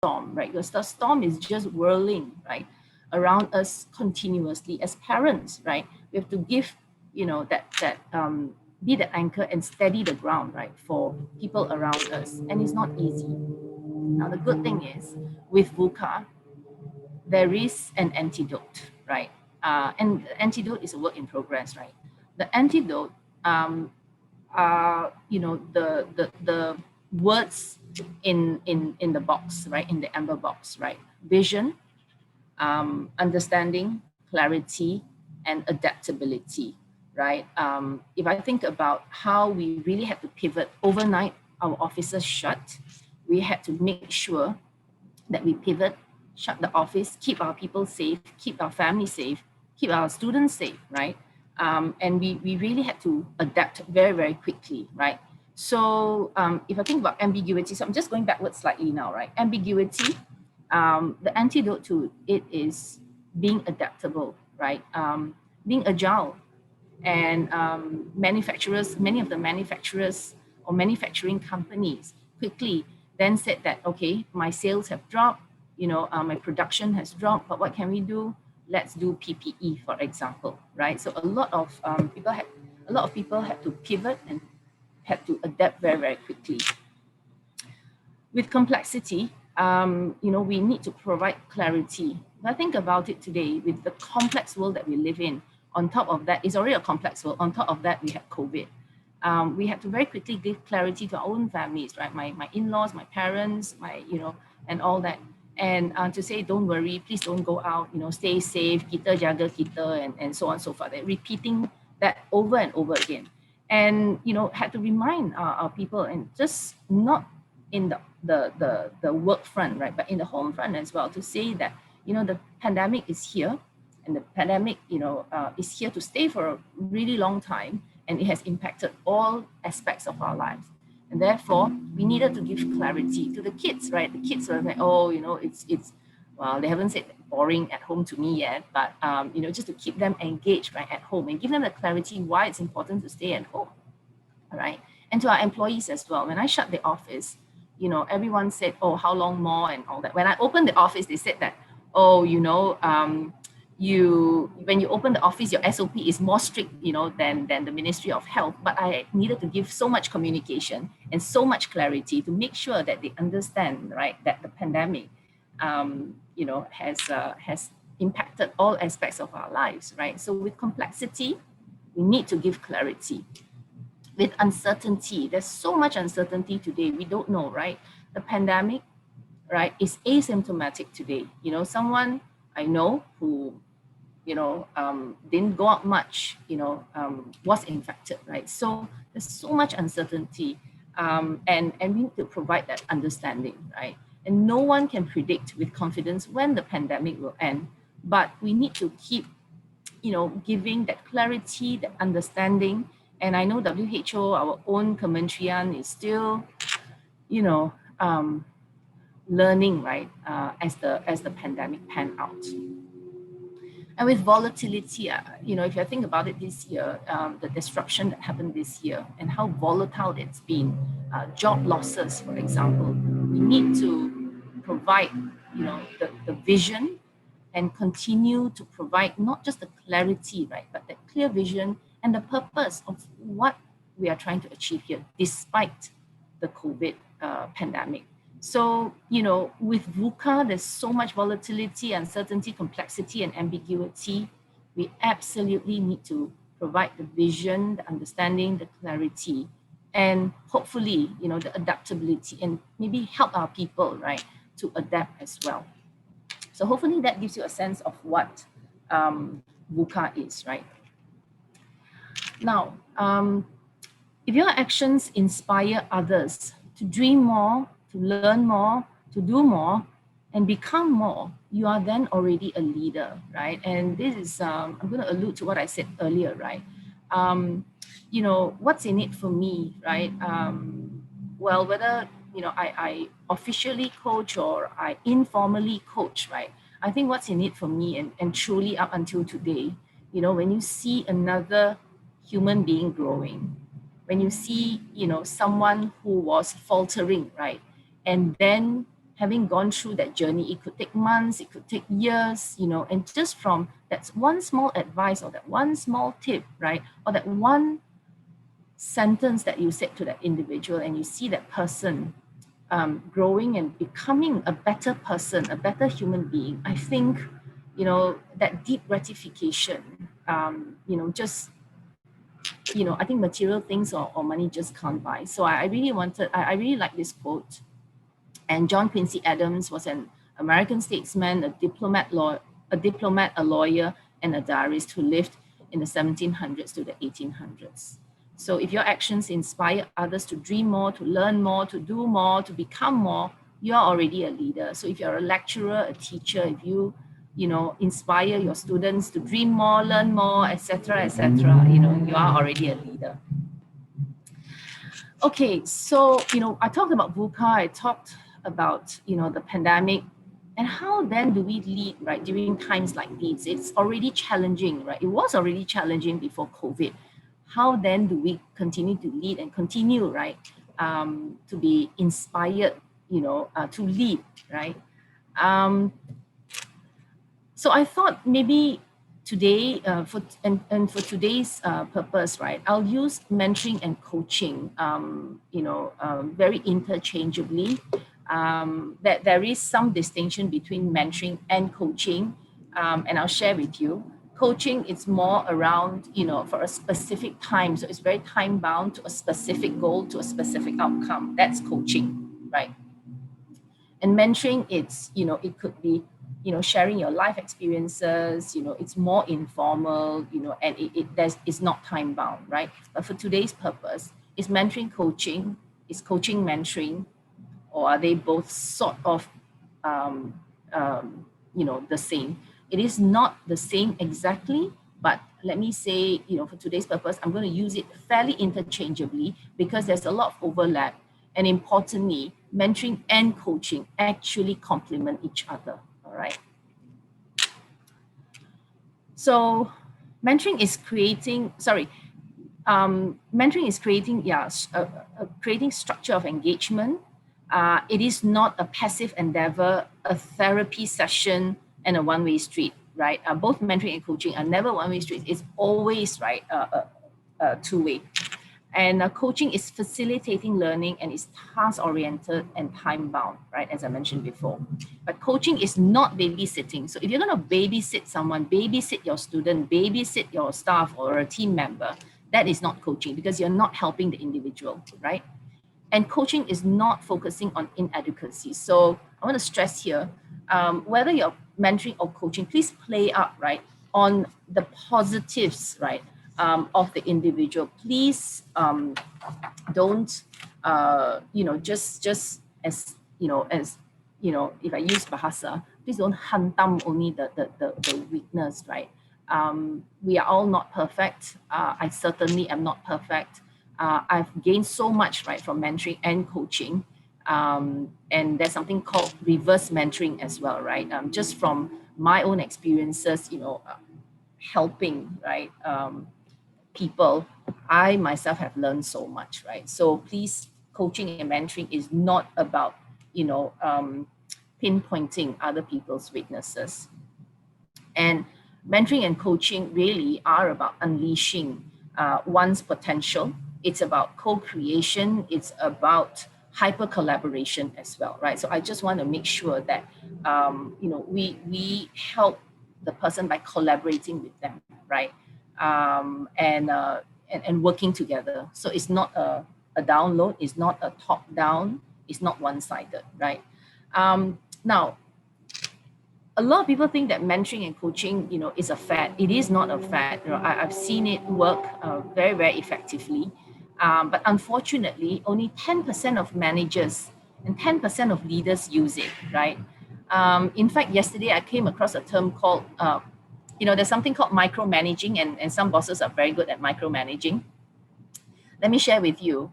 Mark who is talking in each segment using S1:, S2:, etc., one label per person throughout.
S1: storm, right? Because the storm is just whirling, right, around us continuously. As parents, right, we have to give, be the anchor and steady the ground, right, for people around us. And it's not easy. Now, the good thing is, with VUCA, there is an antidote, right? And the antidote is a work in progress, right? The antidote are, the words in the box, right? In the amber box, right? Vision, understanding, clarity, and adaptability, right? If I think about how we really had to pivot overnight, our offices shut, we had to make sure that we pivot, shut the office, keep our people safe, keep our family safe, keep our students safe, right? And we really had to adapt very, very quickly, right? So if I think about ambiguity, so I'm just going backwards slightly now, right? Ambiguity, the antidote to it is being adaptable, right? Being agile. And manufacturers, many of the manufacturers or manufacturing companies quickly then said that, okay, my sales have dropped, my production has dropped, but what can we do? Let's do PPE, for example, right? So a lot of people had to pivot and had to adapt very, very quickly. With complexity, we need to provide clarity. If I think about it today, with the complex world that we live in, on top of that, it's already a complex world. On top of that, we have COVID. We had to very quickly give clarity to our own families, right? My in-laws, my parents, and all that. And to say, don't worry, please don't go out, stay safe, kita jaga kita, and so on and so forth. They're repeating that over and over again. And, had to remind our people, and just not in the work front, right, but in the home front as well, to say that, the pandemic is here, and the pandemic, is here to stay for a really long time, and it has impacted all aspects of our lives. And therefore, we needed to give clarity to the kids, right? The kids were like, oh, it's well, they haven't said boring at home to me yet, but, just to keep them engaged, right, at home, and give them the clarity why it's important to stay at home, all right? And to our employees as well. When I shut the office, everyone said, oh, how long more and all that. When I opened the office, they said that, oh, when you open the office, your SOP is more strict, than the Ministry of Health. But I needed to give so much communication and so much clarity to make sure that they understand, right, that the pandemic, has impacted all aspects of our lives, right? So with complexity, we need to give clarity. With uncertainty, there's so much uncertainty today. We don't know, right? The pandemic, right, is asymptomatic today. Someone I know who, didn't go out much, was infected, right? So there's so much uncertainty, and we need to provide that understanding, right? And no one can predict with confidence when the pandemic will end, but we need to keep, giving that clarity, that understanding. And I know WHO, our own Kementerian, is still, learning, right, as the pandemic pan out. And with volatility, if you think about it this year, the disruption that happened this year and how volatile it's been, job losses, for example, we need to provide, the vision and continue to provide not just the clarity, right, but the clear vision and the purpose of what we are trying to achieve here, despite the COVID pandemic. So, with VUCA, there's so much volatility, uncertainty, complexity, and ambiguity. We absolutely need to provide the vision, the understanding, the clarity, and hopefully, the adaptability, and maybe help our people, right, to adapt as well. So hopefully that gives you a sense of what VUCA is, right? Now, if your actions inspire others to dream more, to learn more, to do more, and become more, you are then already a leader, right? And this is, I'm going to allude to what I said earlier, right? What's in it for me, right? Well, whether, I officially coach or I informally coach, right? I think what's in it for me, and truly up until today, when you see another human being growing, when you see, someone who was faltering, right? And then having gone through that journey, it could take months, it could take years, and just from that one small advice or that one small tip, right? Or that one sentence that you said to that individual, and you see that person growing and becoming a better person, a better human being, I think, that deep gratification, just, I think material things or money just can't buy. So I really like this quote. And John Quincy Adams was an American statesman, a diplomat, a lawyer, and a diarist who lived in the 1700s to the 1800s. So if your actions inspire others to dream more, to learn more, to do more, to become more, you are already a leader. So if you're a lecturer, a teacher, if you inspire your students to dream more, learn more, etc., you are already a leader. Okay, so I talked about VUCA, I talked about the pandemic, and how then do we lead, right, during times like these? It's already challenging, right? It was already challenging before COVID. How then do we continue to lead and continue, right, to be inspired, to lead, right? So I thought maybe today, for today's purpose, right, I'll use mentoring and coaching, very interchangeably. That there is some distinction between mentoring and coaching, and I'll share with you. Coaching is more around, for a specific time. So it's very time bound to a specific goal, to a specific outcome. That's coaching, right? And mentoring, it's, it could be, sharing your life experiences, it's more informal, and it's not time bound, right? But for today's purpose, is mentoring coaching? Is coaching mentoring? Or are they both sort of, the same? It is not the same exactly, but let me say, for today's purpose, I'm going to use it fairly interchangeably because there's a lot of overlap. And importantly, mentoring and coaching actually complement each other, all right? So mentoring is creating, creating structure of engagement. It is not a passive endeavor, a therapy session, and a one-way street, right? Both mentoring and coaching are never one-way streets. It's always, right, two-way. And coaching is facilitating learning and is task-oriented and time-bound, right, as I mentioned before. But coaching is not babysitting. So if you're going to babysit someone, babysit your student, babysit your staff or a team member, that is not coaching because you're not helping the individual, right? And coaching is not focusing on inadequacy. So I want to stress here, whether you're mentoring or coaching, please play up, right, on the positives, right, of the individual. Please don't, just as, if I use bahasa, please don't hantam only the weakness, right? We are all not perfect. I certainly am not perfect. I've gained so much, right, from mentoring and coaching. And there's something called reverse mentoring as well, right? Just from my own experiences, helping, right, people, I myself have learned so much, right? So please, coaching and mentoring is not about, pinpointing other people's weaknesses. And mentoring and coaching really are about unleashing one's potential. It's about co-creation. It's about hyper collaboration as well, right? So I just want to make sure that, we help the person by collaborating with them, right? And working together. So it's not a download, it's not a top down, it's not one-sided, right? Now, a lot of people think that mentoring and coaching, is a fad. It is not a fad. I've seen it work very, very effectively. But unfortunately, only 10% of managers and 10% of leaders use it, right? In fact, yesterday I came across a term called, there's something called micromanaging, and some bosses are very good at micromanaging. Let me share with you,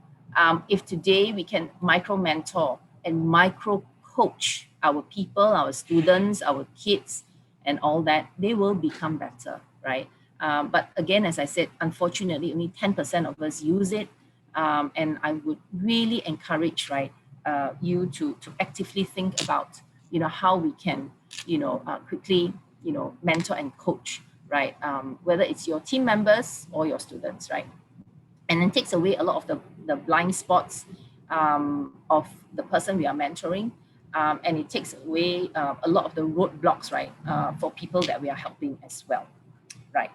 S1: if today we can micro-mentor and micro-coach our people, our students, our kids, and all that, they will become better, right? But again, as I said, unfortunately, only 10% of us use it. And I would really encourage, right, you to actively think about, how we can, quickly, mentor and coach, right? Whether it's your team members or your students, right? And then takes away a lot of the blind spots of the person we are mentoring. And it takes away a lot of the roadblocks, right, for people that we are helping as well, right?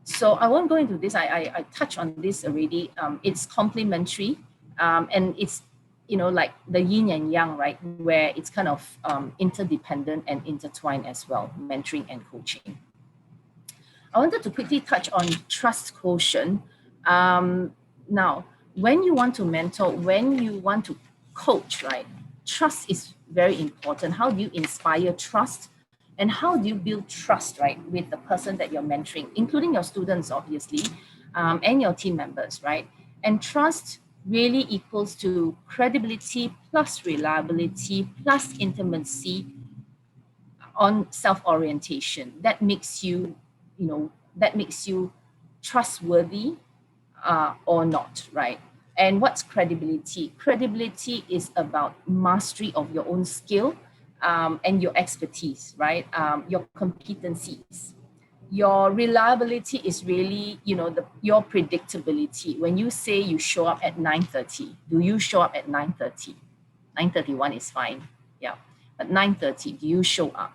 S1: So I won't go into this. I touched on this already. It's complementary, and it's, like the yin and yang, right, where it's kind of interdependent and intertwined as well, mentoring and coaching. I wanted to quickly touch on trust quotient. Now, when you want to mentor, when you want to coach, right, trust is very important. How do you inspire trust? And how do you build trust, right, with the person that you're mentoring, including your students, obviously, and your team members, right? And trust really equals to credibility plus reliability plus intimacy on self-orientation. That makes you, that makes you trustworthy or not, right? And what's credibility? Credibility is about mastery of your own skill and your expertise, right? Your competencies. Your reliability is really, your predictability. When you say you show up at 9:30, do you show up at 9:30? 9:31 is fine, yeah. But 9:30, do you show up?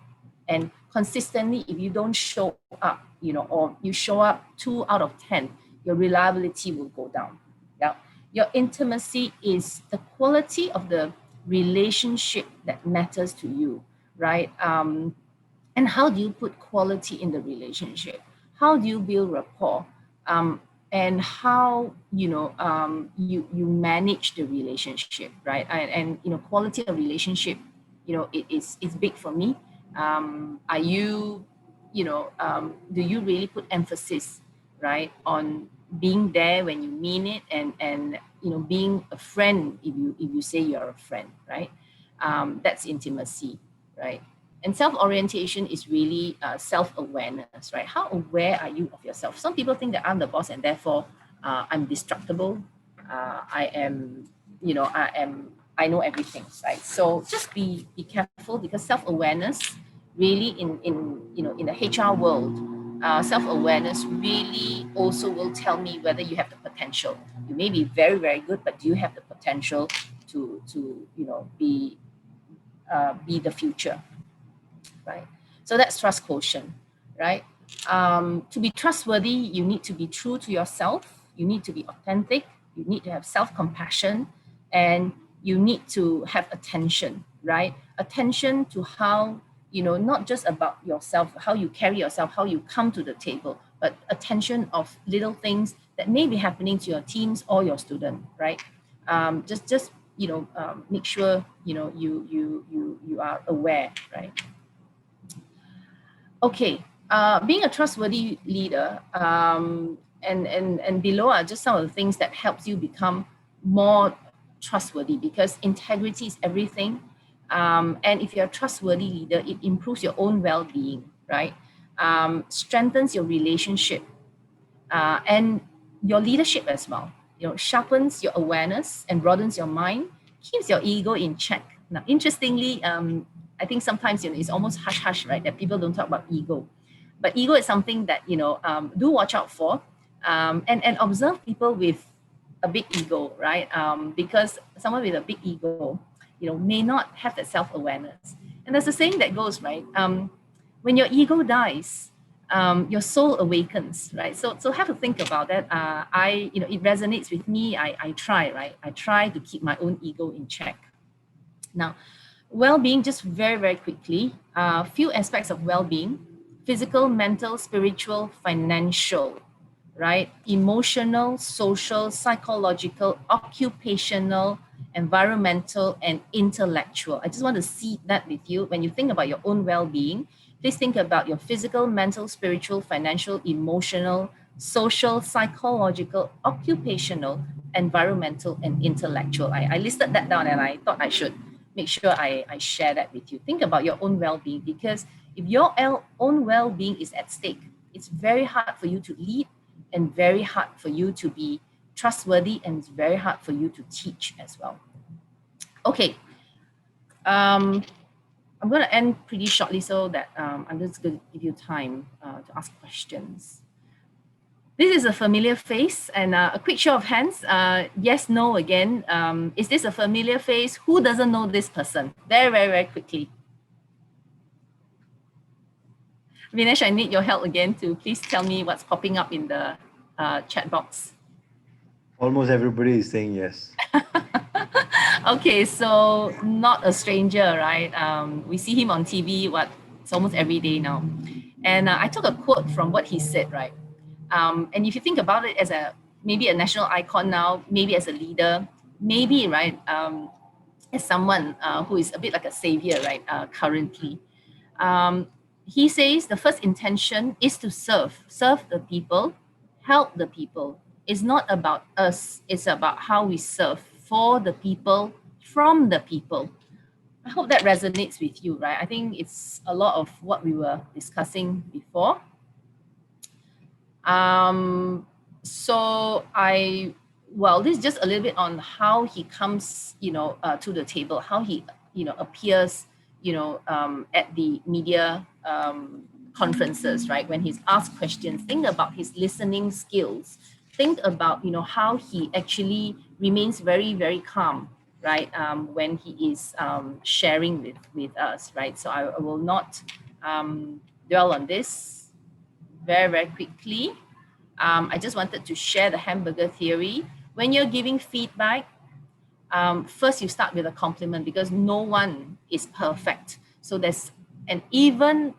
S1: And consistently, if you don't show up, or you show up 2 out of 10, your reliability will go down. Yeah. Your intimacy is the quality of the relationship that matters to you, right? And how do you put quality in the relationship? How do you build rapport? And how, you manage the relationship, right? And quality of relationship, it's big for me. Are you, do you really put emphasis, right, on being there when you mean it, and being a friend if you say you're a friend, right? That's intimacy, right? And self-orientation is really self-awareness, right? How aware are you of yourself? Some people think that I'm the boss and therefore I'm destructible. I am, I know everything, right? So just be careful, because self-awareness really in the HR world, self-awareness really also will tell me whether you have the potential. You may be very, very good, but do you have the potential to be the future, right? So that's trust quotient, right? To be trustworthy, you need to be true to yourself. You need to be authentic. You need to have self-compassion, and you need to have attention, right? Attention to how, not just about yourself, how you carry yourself, how you come to the table, but attention of little things that may be happening to your teams or your student, right? Just make sure you are aware, right? Okay, being a trustworthy leader, and below are just some of the things that helps you become more trustworthy, because integrity is everything. And if you're a trustworthy leader, it improves your own well-being, right? Strengthens your relationship, and your leadership as well. Sharpens your awareness and broadens your mind, keeps your ego in check. Now, interestingly, I think sometimes it's almost hush hush, right? That people don't talk about ego, but ego is something that do watch out for, and observe people with a big ego, right? Because someone with a big ego, may not have that self awareness. And there's a saying that goes, right? When your ego dies, your soul awakens, right? So have to think about that. It resonates with me. I try, right? I try to keep my own ego in check. Now, well-being, just very, very quickly, few aspects of well-being: physical, mental, spiritual, financial, right? Emotional, social, psychological, occupational, environmental, and intellectual. I just want to see that with you. When you think about your own well-being, please think about your physical, mental, spiritual, financial, emotional, social, psychological, occupational, environmental, and intellectual. I listed that down, and I thought I should make sure I share that with you. Think about your own well-being, because if your own well-being is at stake, it's very hard for you to lead, and very hard for you to be trustworthy, and it's very hard for you to teach as well. Okay. I'm going to end pretty shortly so that I'm just going to give you time to ask questions. This is a familiar face, and a quick show of hands. Yes, no again. Is this a familiar face? Who doesn't know this person? Very, very, very quickly. Vinesh, I need your help again to please tell me what's popping up in the chat box.
S2: Almost everybody is saying yes.
S1: Okay, so not a stranger, right? We see him on TV, it's almost every day now. And I took a quote from what he said, right? And if you think about it as maybe a national icon now, maybe as a leader, maybe, right, as someone who is a bit like a savior, right, currently. Um, he says the first intention is to serve the people, help the people. It's not about us, it's about how we serve for the people, from the people. I hope that resonates with you, right? I think it's a lot of what we were discussing before. So this is just a little bit on how he comes, to the table, how he, appears, at the media conferences, right? When he's asked questions, think about his listening skills. Think about, how he actually remains very, very calm, right? When he is sharing with us, right? So I will not dwell on this very, very quickly. I just wanted to share the Hamburger Theory. When you're giving feedback, first you start with a compliment because no one is perfect. So there's an even,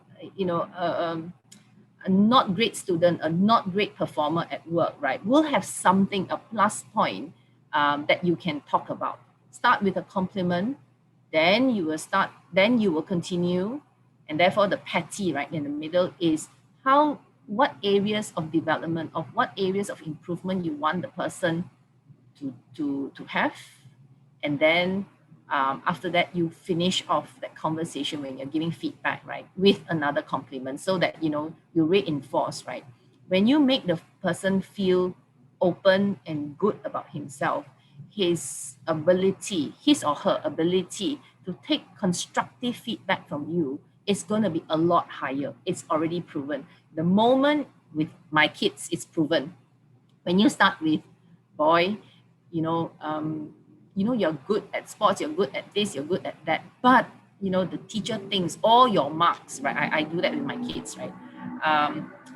S1: a not great student, a not great performer at work, right, will have something, a plus point that you can talk about. Start with a compliment, then you will continue, and therefore the petty right in the middle is what areas of development, of what areas of improvement you want the person to have, and then after that you finish off that conversation when you're giving feedback, right, with another compliment so that you reinforce, right, when you make the person feel open and good about himself, his or her ability to take constructive feedback from you is going to be a lot higher. It's already proven. The moment with my kids, it's proven. When you start with, boy, you know, you're good at sports, you're good at this, you're good at that, but the teacher thinks all your marks, right? I do that with my kids, right?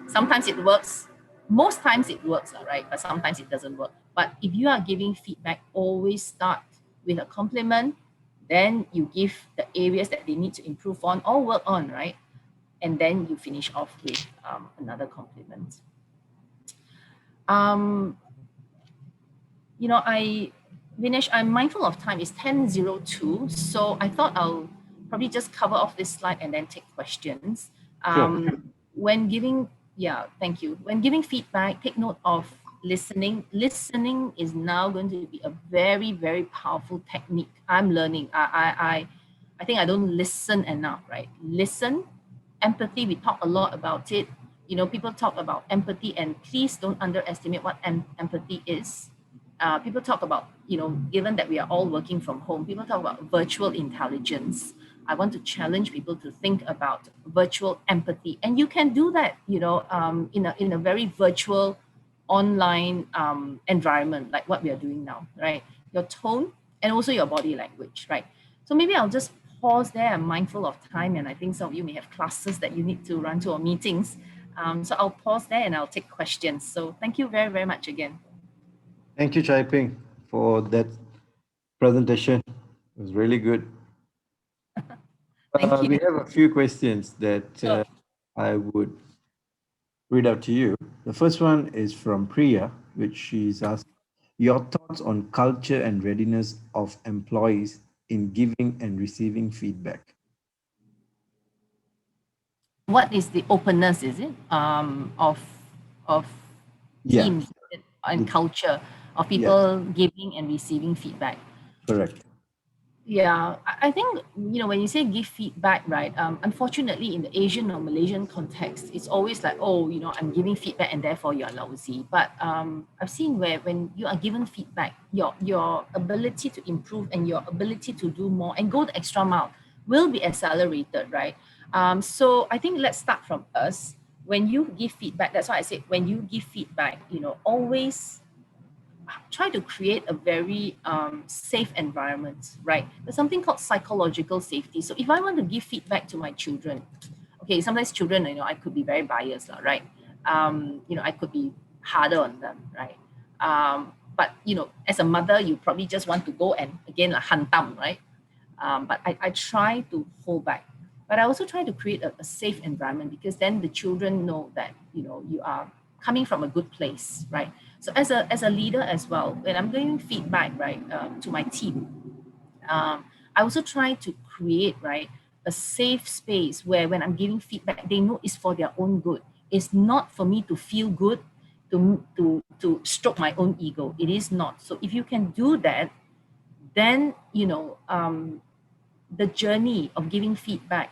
S1: Sometimes it works, most times it works, right? But sometimes it doesn't work. But if you are giving feedback, always start with a compliment, then you give the areas that they need to improve on or work on, right? And then you finish off with another compliment. Vinesh, I'm mindful of time. It's 10:02, so I thought I'll probably just cover off this slide and then take questions.
S2: Sure.
S1: When giving, yeah, thank you. When giving feedback, take note of listening. Listening is now going to be a very, very powerful technique. I'm learning. I think I don't listen enough, right? Listen, empathy. We talk a lot about it. People talk about empathy, and please don't underestimate what empathy is. People talk about, given that we are all working from home, people talk about virtual intelligence. I want to challenge people to think about virtual empathy. And you can do that, in a very virtual online environment, like what we are doing now, right? Your tone and also your body language, right? So maybe I'll just pause there. I'm mindful of time, and I think some of you may have classes that you need to run to or meetings. So I'll pause there and I'll take questions. So thank you very, very much again.
S2: Thank you, Chai Ping, for that presentation. It was really good.
S1: Thank
S2: We
S1: you.
S2: have a few questions that
S1: Sure.
S2: I would read out to you. The first one is from Priya, which she's asked your thoughts on culture and readiness of employees in giving and receiving feedback.
S1: What is the openness, is it, of
S2: Yeah,
S1: teams and
S2: the-
S1: culture of
S2: yes,
S1: people giving and receiving feedback?
S2: correct.
S1: Yeah, I think, when you say give feedback, right? Unfortunately, in the Asian or Malaysian context, it's always like, oh, I'm giving feedback and therefore you're lousy. But I've seen where when you are given feedback, your ability to improve and your ability to do more and go the extra mile will be accelerated, right? So I think let's start from us. When you give feedback, that's why I said when you give feedback, always try to create a very safe environment, right? There's something called psychological safety. So if I want to give feedback to my children, okay, sometimes children, I could be very biased, right? I could be harder on them, right? But as a mother, you probably just want to go and again like hantam, right? But I try to hold back. But I also try to create a safe environment because then the children know that you are coming from a good place, right? So as a leader as well, when I'm giving feedback, right, to my team, I also try to create, right, a safe space where when I'm giving feedback, they know it's for their own good. It's not for me to feel good, to stroke my own ego. It is not. So if you can do that, then the journey of giving feedback,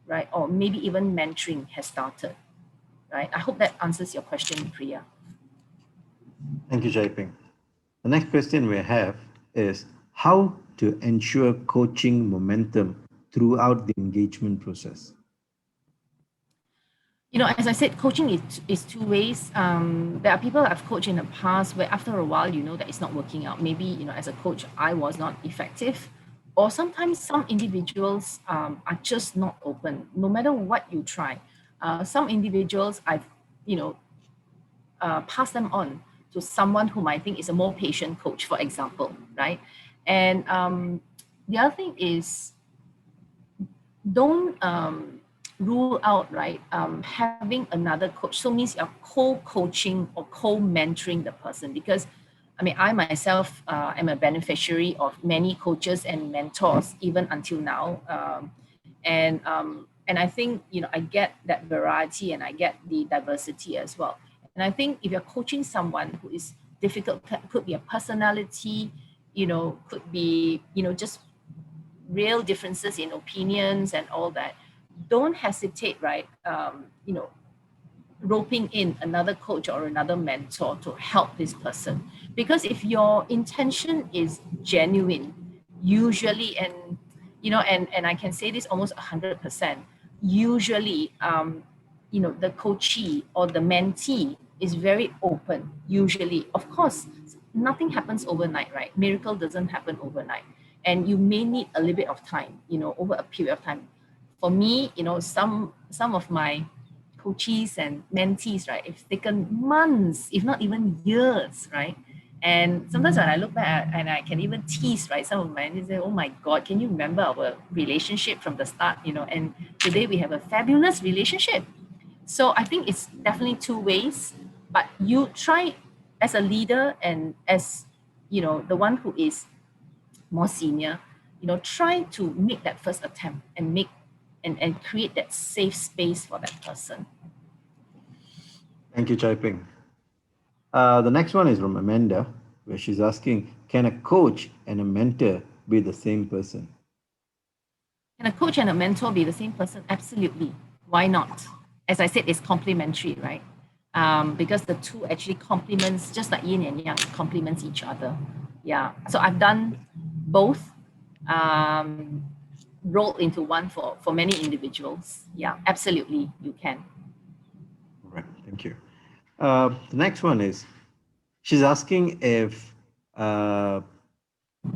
S1: right, or maybe even mentoring has started, right? I hope that answers your question, Priya.
S2: Thank you, Jaiping. The next question we have is how to ensure coaching momentum throughout the engagement process.
S1: As I said, coaching is two ways. There are people I've coached in the past where after a while, that it's not working out. Maybe, as a coach, I was not effective. Or sometimes some individuals are just not open, no matter what you try. Some individuals I've, you know, pass them on to someone whom I think is a more patient coach, for example, right? And the other thing is don't rule out, right, having another coach. So means you're co-coaching or co-mentoring the person because I mean, I myself am a beneficiary of many coaches and mentors even until now. And I think, I get that variety and I get the diversity as well. And I think if you're coaching someone who is difficult, could be a personality, could be, just real differences in opinions and all that, don't hesitate, right? Roping in another coach or another mentor to help this person. Because if your intention is genuine, usually, and I can say this almost 100%, usually, the coachee or the mentee is very open, usually. Of course, nothing happens overnight, right? Miracle doesn't happen overnight. And you may need a little bit of time, over a period of time. For me, some of my coaches and mentees, right, it's taken months, if not even years, right? And sometimes when I look back and I can even tease, right, some of my mentees say, oh my God, can you remember our relationship from the start, and today we have a fabulous relationship. So I think it's definitely two ways, but you try as a leader and as, the one who is more senior, try to make that first attempt and and create that safe space for that person.
S2: Thank you, Chaiping. The next one is from Amanda, where she's asking, can a coach and a mentor be the same person?
S1: Can a coach and a mentor be the same person? Absolutely. Why not? As I said, it's complementary, right? Because the two actually complements, just like yin and yang, complements each other. Yeah. So I've done both, um, rolled into one for many individuals. Yeah, absolutely, you can.
S2: All right, thank you. The next one is she's asking if can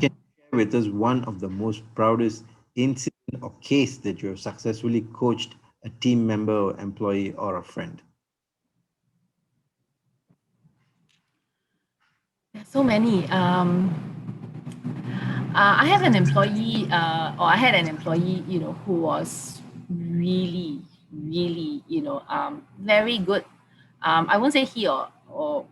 S2: you share with us one of the most proudest incident or case that you have successfully coached a team member or employee or a friend?
S1: There's so many. I have an employee, or I had an employee, who was really, really, very good. I won't say he or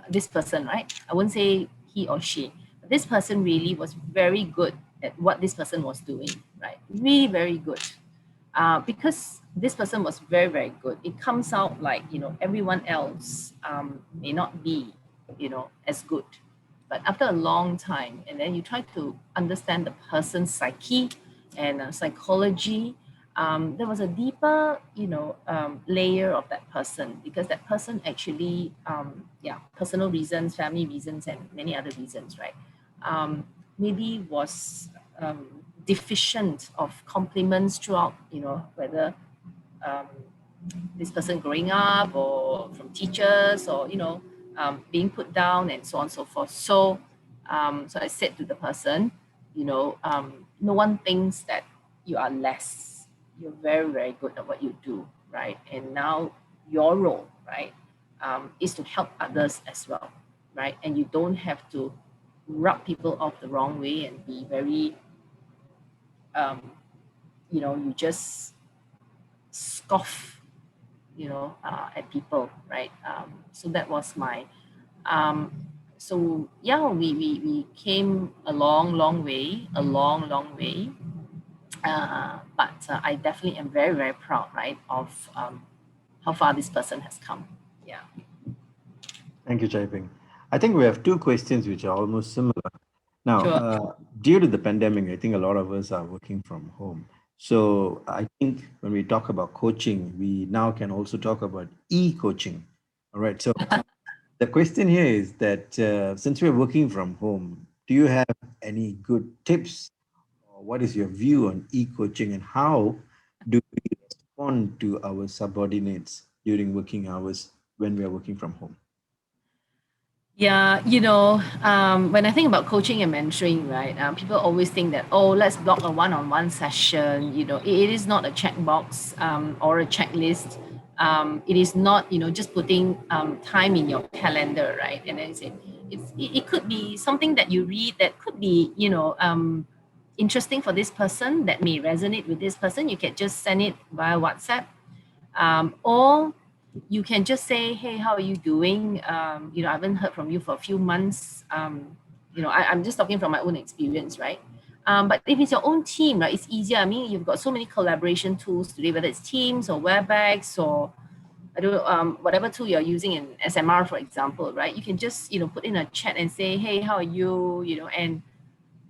S1: this person, right? I won't say he or she. This person really was very good at what this person was doing, right? Really very good. Because this person was very, very good. It comes out like, everyone else may not be, as good. But after a long time, and then you try to understand the person's psyche and psychology, there was a deeper, layer of that person, because that person actually, personal reasons, family reasons, and many other reasons, right? Maybe was deficient of compliments throughout, whether um, this person growing up or from teachers or being put down and so on and so forth. So I said to the person, no one thinks that you are less. You're very, very good at what you do, right? And now your role, right, is to help others as well, right? And you don't have to rub people off the wrong way and be very um, you just scoff, at people, right? So that was my, so yeah, we came a long, long way, a long, long way. But I definitely am very, very proud, right, of how far this person has come. Yeah.
S2: Thank you, Chaiping. I think we have two questions which are almost similar. Now,
S1: Sure.
S2: due to the pandemic, I think a lot of us are working from home. So I think when we talk about coaching, we now can also talk about e-coaching. All right. So the question here is that since we're working from home, do you have any good tips, or what is your view on e-coaching, and how do we respond to our subordinates during working hours when we are working from home?
S1: Yeah, when I think about coaching and mentoring, right, people always think that, oh, let's block a one-on-one session. It is not a checkbox or a checklist. It is not, just putting time in your calendar, right? And then it could be something that you read that could be, interesting for this person, that may resonate with this person. You can just send it via WhatsApp, or you can just say, hey, how are you doing? I haven't heard from you for a few months. I'm just talking from my own experience, right? But if it's your own team, right, it's easier. I mean, you've got so many collaboration tools today, whether it's Teams or WebEx or I don't know, whatever tool you're using in SMR, for example, right? You can just, put in a chat and say, hey, how are you?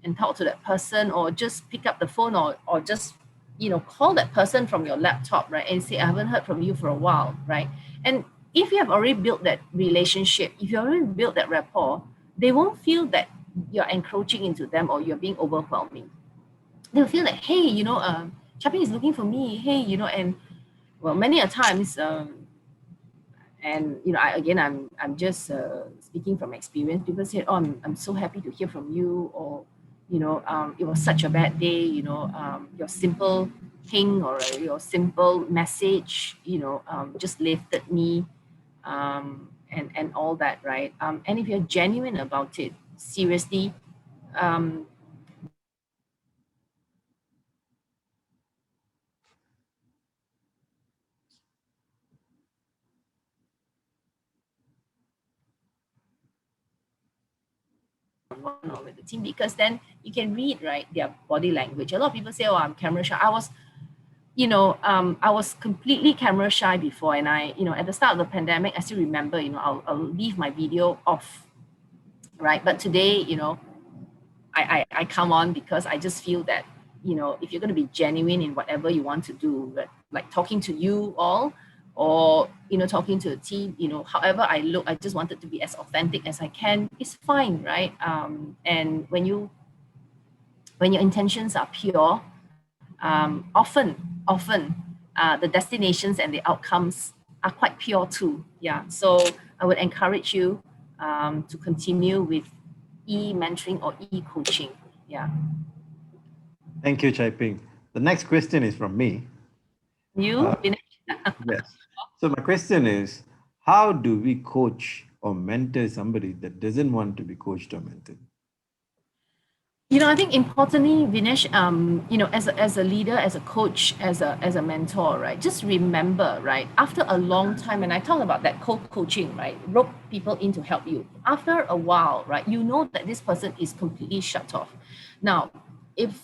S1: And talk to that person, or just pick up the phone, or just call that person from your laptop, right, and say, I haven't heard from you for a while, right? And if you have already built that relationship, if you already built that rapport, they won't feel that you're encroaching into them or you're being overwhelming. They'll feel that, hey, Chapping is looking for me, hey, and well, many a times, and I'm just speaking from experience. People say, oh, I'm so happy to hear from you, or it was such a bad day, your simple ping or your simple message, just lifted me, and all that, right? And if you're genuine about it, seriously, um, or with the team, because then you can read, right, their body language. A lot of people say, oh, I'm camera shy. I was completely camera shy before, and at the start of the pandemic, I still remember, I'll leave my video off, right? But today, I come on because I just feel that, if you're going to be genuine in whatever you want to do, like talking to you all, or, talking to a team, however I look, I just wanted to be as authentic as I can. It's fine, right? And when your intentions are pure, often the destinations and the outcomes are quite pure too. Yeah. So I would encourage you to continue with e-mentoring or e-coaching. Yeah.
S2: Thank you, Chaiping. The next question is from me.
S1: You,
S2: Uh, yes. So my question is, how do we coach or mentor somebody that doesn't want to be coached or mentored?
S1: I think importantly, Vinesh, as a leader, as a coach, as a mentor, right? Just remember, right? After a long time, and I talk about that co-coaching, right? Rope people in to help you. After a while, right? You know that this person is completely shut off. Now, if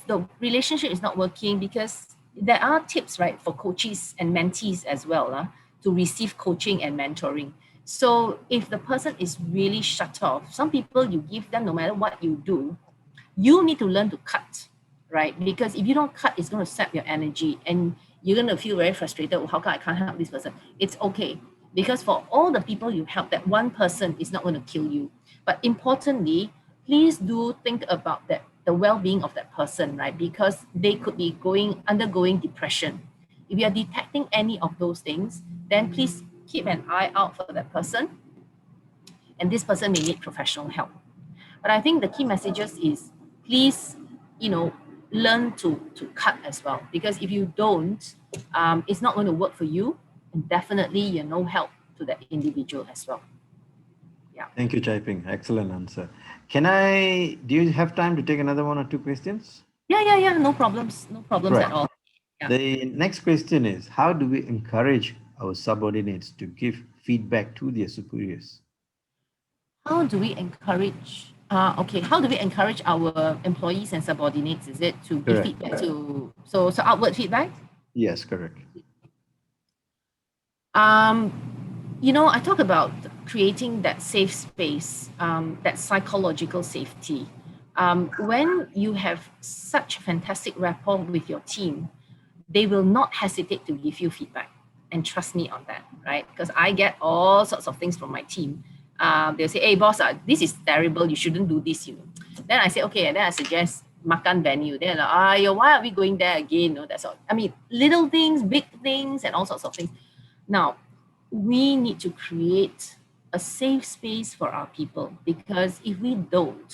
S1: the relationship is not working, because there are tips, right, for coaches and mentees as well, to receive coaching and mentoring. So if the person is really shut off, some people you give them, no matter what you do, you need to learn to cut, right? Because if you don't cut, it's going to sap your energy and you're going to feel very frustrated. Oh, how come I can't help this person? It's okay. Because for all the people you help, that one person is not going to kill you. But importantly, please do think about that, the well-being of that person, right? Because they could be undergoing depression. If you are detecting any of those things, then please keep an eye out for that person. And this person may need professional help. But I think the key messages is please, you know, learn to cut as well. Because if you don't, it's not going to work for you. And definitely you're no help to that individual as well. Yeah.
S2: Thank you, Chaiping. Excellent answer. Do you have time to take another one or two questions?
S1: Yeah. No problems. No problems
S2: Right.
S1: at all. Yeah.
S2: The next question is, how do we encourage our subordinates to give feedback to their superiors?
S1: How do we encourage? Okay. How do we encourage our employees and subordinates? Is it to give
S2: Correct.
S1: feedback to so outward feedback?
S2: Yes, correct.
S1: Um, I talk about creating that safe space, that psychological safety. When you have such fantastic rapport with your team, they will not hesitate to give you feedback. And trust me on that, right? Because I get all sorts of things from my team. They'll say, hey, boss, this is terrible. You shouldn't do this. Then I say, okay. And then I suggest makan venue. They're like, why are we going there again? That's all. I mean, little things, big things, and all sorts of things. Now, we need to create a safe space for our people, because if we don't,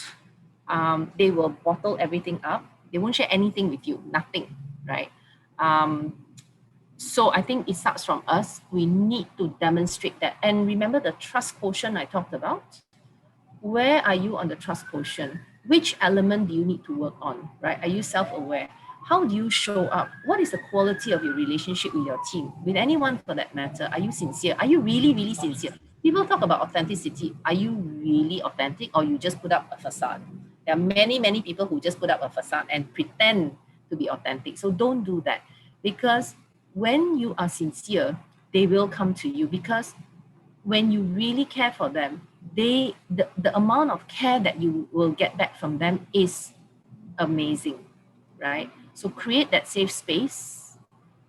S1: they will bottle everything up. They won't share anything with you, nothing, right? Um, so I think it starts from us. We need to demonstrate that. And remember the trust quotient I talked about? Where are you on the trust quotient? Which element do you need to work on, right? Are you self-aware? How do you show up? What is the quality of your relationship with your team, with anyone for that matter? Are you sincere? Are you really, really sincere? People talk about authenticity. Are you really authentic, or you just put up a facade? There are many, many people who just put up a facade and pretend to be authentic. So don't do that, because when you are sincere, they will come to you, because when you really care for them, the amount of care that you will get back from them is amazing, right? So create that safe space.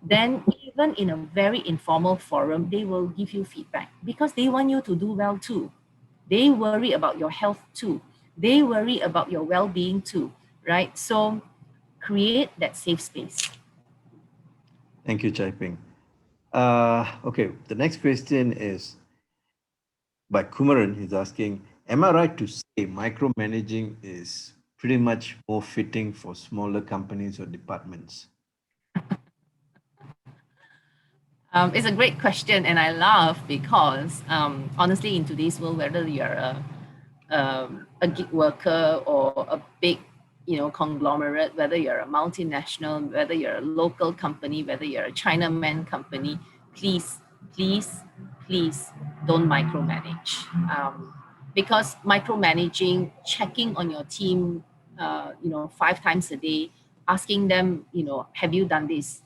S1: Then even in a very informal forum, they will give you feedback, because they want you to do well too. They worry about your health too. They worry about your well-being too, right? So create that safe space.
S2: Thank you, Chaiping. Okay, the next question is by Kumaran. He's asking, am I right to say micromanaging is pretty much more fitting for smaller companies or departments?
S1: It's a great question, and I laugh because honestly, in today's world, whether you're a gig worker or a big, conglomerate, whether you're a multinational, whether you're a local company, whether you're a Chinaman company, please, please, please don't micromanage. Because micromanaging, checking on your team, 5 times a day, asking them, have you done this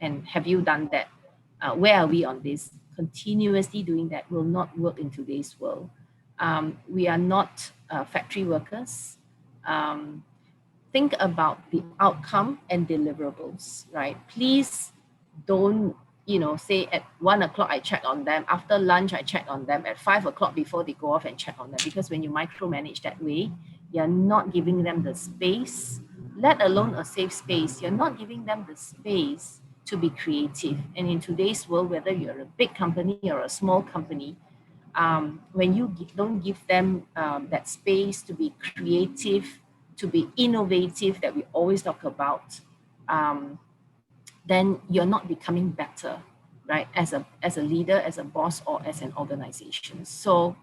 S1: and have you done that? Where are we on this? Continuously doing that will not work in today's world. We are not factory workers. Um, think about the outcome and deliverables, right? Please don't, say at 1 o'clock I check on them, after lunch I check on them, at 5 o'clock before they go off and check on them. Because when you micromanage that way, you're not giving them the space, let alone a safe space. You're not giving them the space to be creative. And in today's world, whether you're a big company or a small company, when you don't give them that space to be creative, to be innovative that we always talk about, um, then you're not becoming better, right? As a leader, as a boss, or as an organization. So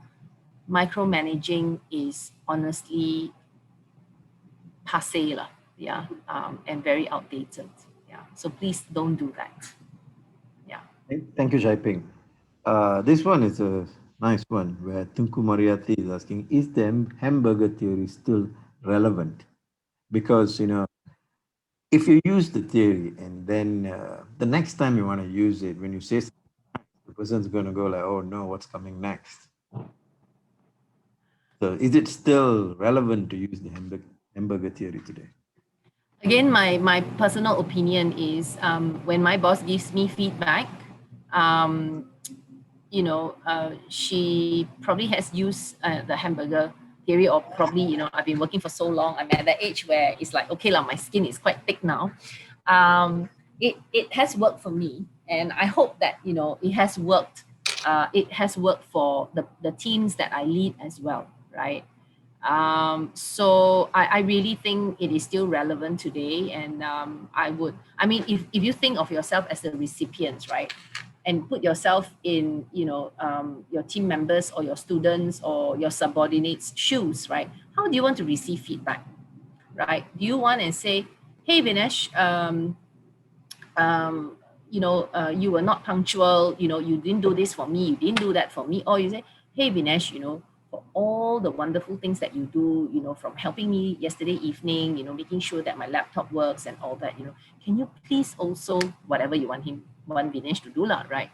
S1: micromanaging is honestly passe lah, yeah, and very outdated. Yeah. So please don't do that. Yeah.
S2: Thank you, Jaiping. This one is a nice one where Tunku Mariati is asking, is the hamburger theory still relevant? Because, if you use the theory and then the next time you want to use it, when you say something, person's going to go like, oh no, what's coming next? So is it still relevant to use the hamburger theory today?
S1: Again, my personal opinion is when my boss gives me feedback, um, she probably has used the hamburger theory, or probably, I've been working for so long. I'm at that age where it's like, okay, my skin is quite thick now. It has worked for me, and I hope that, it has worked. It has worked for the teams that I lead as well, right? So I really think it is still relevant today. And if you think of yourself as the recipients, right? And put yourself in, your team members or your students or your subordinates' shoes, right? How do you want to receive feedback, right? Do you want to say, hey, Vinesh, you were not punctual, you didn't do this for me, you didn't do that for me. Or you say, hey, Vinesh, for all the wonderful things that you do, from helping me yesterday evening, making sure that my laptop works and all that, can you please also, whatever you want Vinesh to do, lah, right?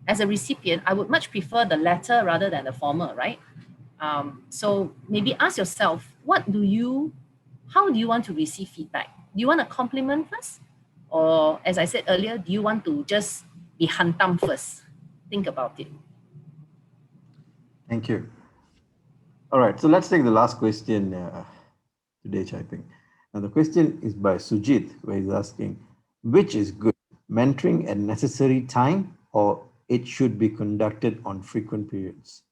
S1: As a recipient, I would much prefer the latter rather than the former, right? So maybe ask yourself, how do you want to receive feedback? Do you want a compliment first? Or as I said earlier, do you want to just be hantam first? Think about it.
S2: Thank you. All right, so let's take the last question today, Chaiping. Now, the question is by Sujit, where he's asking, which is good, mentoring at necessary time, or it should be conducted on frequent periods?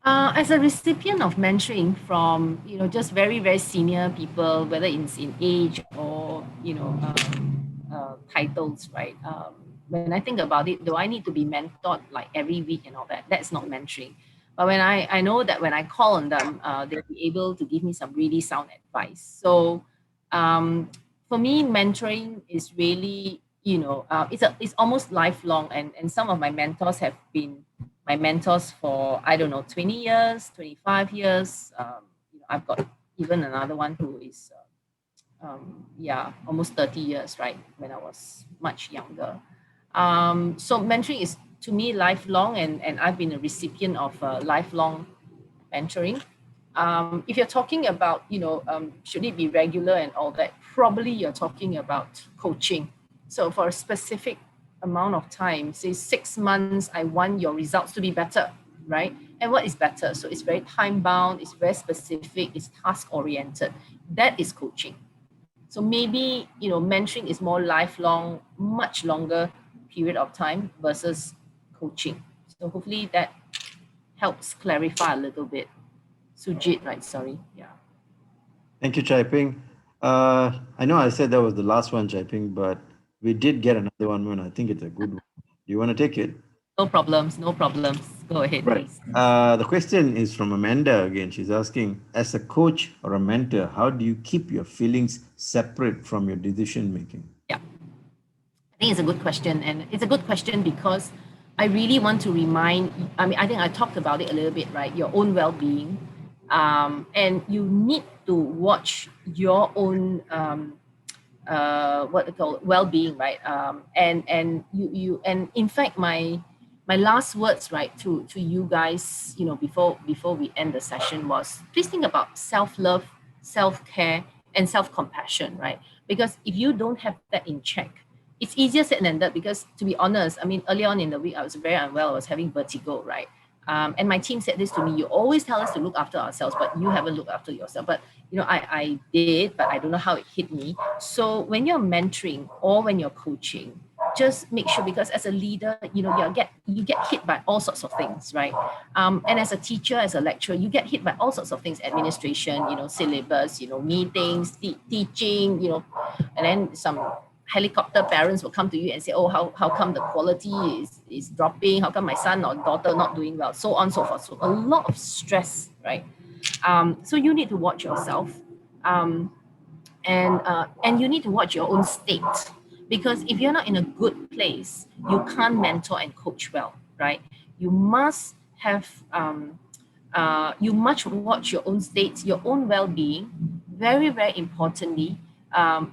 S1: As a recipient of mentoring from, just very, very senior people, whether it's in age or, titles, right? When I think about it, do I need to be mentored like every week and all that? That's not mentoring. But when I know that when I call on them, they'll be able to give me some really sound advice. So for me, mentoring is really, it's almost lifelong. And some of my mentors have been my mentors for, I don't know, 20 years, 25 years. I've got even another one who is, almost 30 years, right? When I was much younger. So mentoring is to me lifelong, and I've been a recipient of lifelong mentoring. If you're talking about, should it be regular and all that, probably you're talking about coaching. So for a specific amount of time, say 6 months, I want your results to be better, right? And what is better? So it's very time bound, it's very specific, it's task oriented. That is coaching. So maybe, mentoring is more lifelong, much longer period of time versus coaching. So hopefully that helps clarify a little bit. Sujit, right? Sorry. Yeah.
S2: Thank you, Chaiping. I know I said that was the last one, Chaiping, but we did get another one, and I think it's a good one. Do you want to take it?
S1: No problems. No problems. Go ahead,
S2: Right.
S1: please.
S2: The question is from Amanda again. She's asking, as a coach or a mentor, how do you keep your feelings separate from your decision making?
S1: Yeah. I think it's a good question. And it's a good question because I really want to I think I talked about it a little bit, right? Your own well being. And you need to watch your own what they call well-being, right? And in fact, my last words, right, to you guys, before we end the session was, please think about self-love, self-care, and self-compassion, right? Because if you don't have that in check, it's easier said than done. Because to be honest, I mean, early on in the week, I was very unwell. I was having vertigo, right? And my team said this to me: you always tell us to look after ourselves, but you haven't looked after yourself. But I did, but I don't know how it hit me. So when you're mentoring or when you're coaching, just make sure, because as a leader, you get hit by all sorts of things, right? And as a teacher, as a lecturer, you get hit by all sorts of things: administration, syllabus, meetings, teaching, and then some helicopter parents will come to you and say, oh, how come the quality is dropping? How come my son or daughter not doing well? So on, so forth. So a lot of stress, right? So you need to watch yourself. And you need to watch your own state, because if you're not in a good place, you can't mentor and coach well, right? You must have you must watch your own state, your own well-being. Very, very importantly,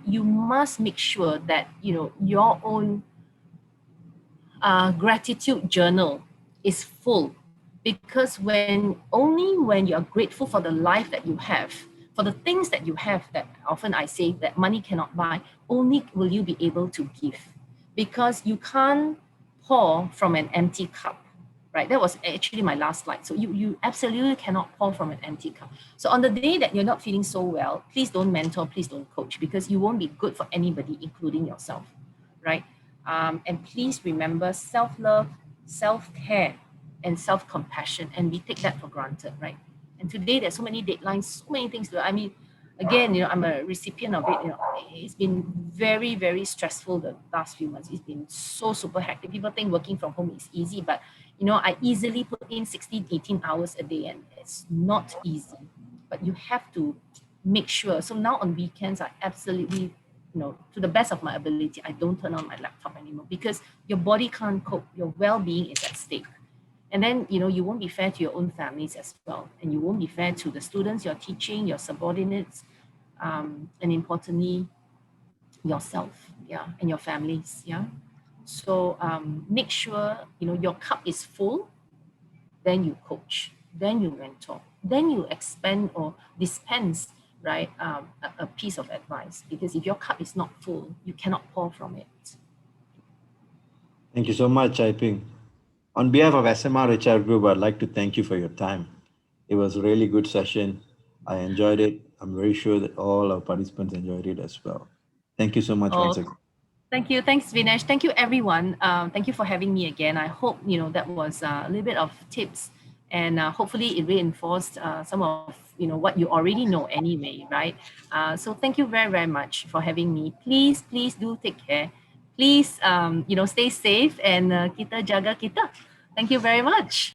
S1: you must make sure that your own gratitude journal is full, because only when you're grateful for the life that you have, for the things that you have, that often I say that money cannot buy, only will you be able to give, because you can't pour from an empty cup, right? That was actually my last slide. So you absolutely cannot pour from an empty cup. So on the day that you're not feeling so well, please don't mentor, please don't coach, because you won't be good for anybody, including yourself, right? And please remember self-love, self-care, and self-compassion, and we take that for granted, right? And today there's so many deadlines, so many things to, I mean, again, I'm a recipient of it. It's been very, very stressful the last few months. It's been so super hectic. People think working from home is easy, but I easily put in 16, 18 hours a day, and it's not easy. But you have to make sure. So now on weekends, I absolutely, to the best of my ability, I don't turn on my laptop anymore, because your body can't cope. Your well-being is at stake. And then, you won't be fair to your own families as well. And you won't be fair to the students you're teaching, your subordinates, and importantly, yourself, yeah, and your families, yeah. So make sure, your cup is full, then you coach, then you mentor, then you expand or dispense, right, a piece of advice. Because if your cup is not full, you cannot pour from it.
S2: Thank you so much, Chai Ping. On behalf of SMR HR Group, I'd like to thank you for your time. It was a really good session. I enjoyed it. I'm very sure that all our participants enjoyed it as well. Thank you so much
S1: Oh,
S2: once again.
S1: thank you. Thanks, Vinesh. Thank you, everyone. Thank you for having me again. I hope, that was a little bit of tips, and hopefully it reinforced some of, what you already know anyway, right? So thank you very, very much for having me. Please, please do take care. Please, stay safe, and kita jaga kita. Thank you very much.